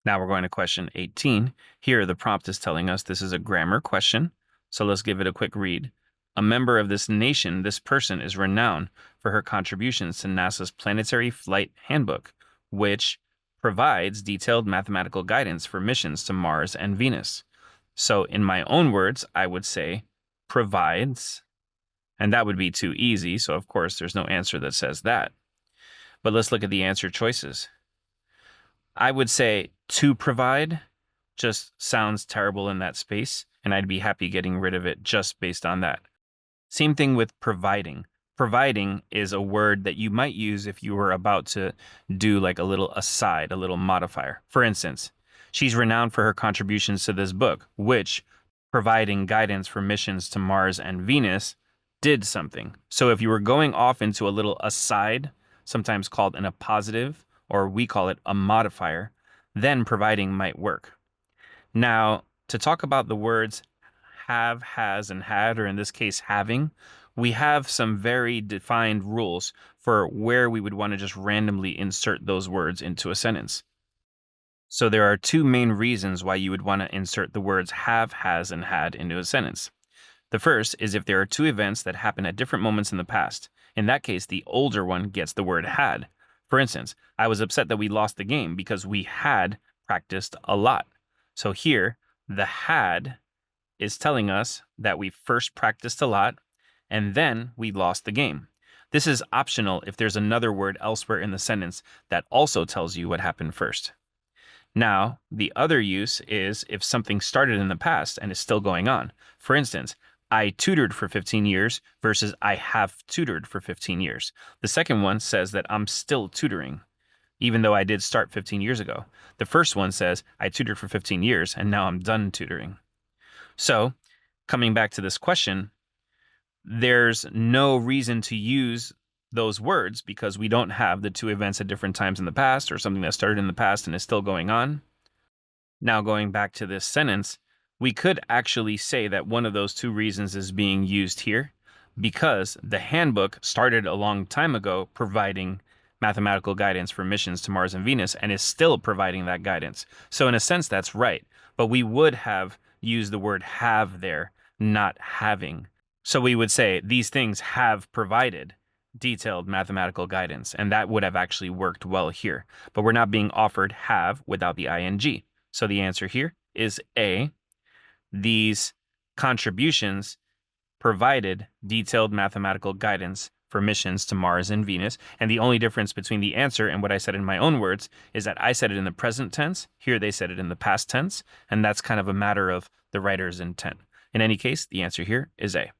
Now we're going to question 18. Here, the prompt is telling us this is a grammar question. So let's give it a quick read. A member of this nation, this person is renowned for her contributions to NASA's Planetary Flight Handbook, which provides detailed mathematical guidance for missions to Mars and Venus. So in my own words, I would say provides, and that would be too easy. So of course, there's no answer that says that. But let's look at the answer choices. I would say to provide just sounds terrible in that space, and I'd be happy getting rid of it just based on that. Same thing with providing. Providing is a word that you might use if you were about to do like a little aside, a little modifier. For instance, she's renowned for her contributions to this book, which, providing guidance for missions to Mars and Venus, did something. So if you were going off into a little aside, sometimes called an appositive, or we call it a modifier, then providing might work. Now, to talk about the words have, has, and had, or in this case, having, we have some very defined rules for where we would want to just randomly insert those words into a sentence. So there are two main reasons why you would want to insert the words have, has, and had into a sentence. The first is if there are two events that happen at different moments in the past. In that case, the older one gets the word had. For instance, I was upset that we lost the game because we had practiced a lot. So here, the had is telling us that we first practiced a lot and then we lost the game. This is optional if there's another word elsewhere in the sentence that also tells you what happened first. Now, the other use is if something started in the past and is still going on. For instance, I tutored for 15 years versus I have tutored for 15 years. The second one says that I'm still tutoring, even though I did start 15 years ago. The first one says I tutored for 15 years and now I'm done tutoring. So, coming back to this question, there's no reason to use those words because we don't have the two events at different times in the past or something that started in the past and is still going on. Now, going back to this sentence, we could actually say that one of those two reasons is being used here because the handbook started a long time ago providing mathematical guidance for missions to Mars and Venus and is still providing that guidance. So in a sense, that's right. But we would have used the word have there, not having. So we would say these things have provided detailed mathematical guidance, and that would have actually worked well here. But we're not being offered have without the ing. So the answer here is A. These contributions provided detailed mathematical guidance for missions to Mars and Venus. And the only difference between the answer and what I said in my own words is that I said it in the present tense. Here they said it in the past tense. And that's kind of a matter of the writer's intent. In any case, the answer here is A.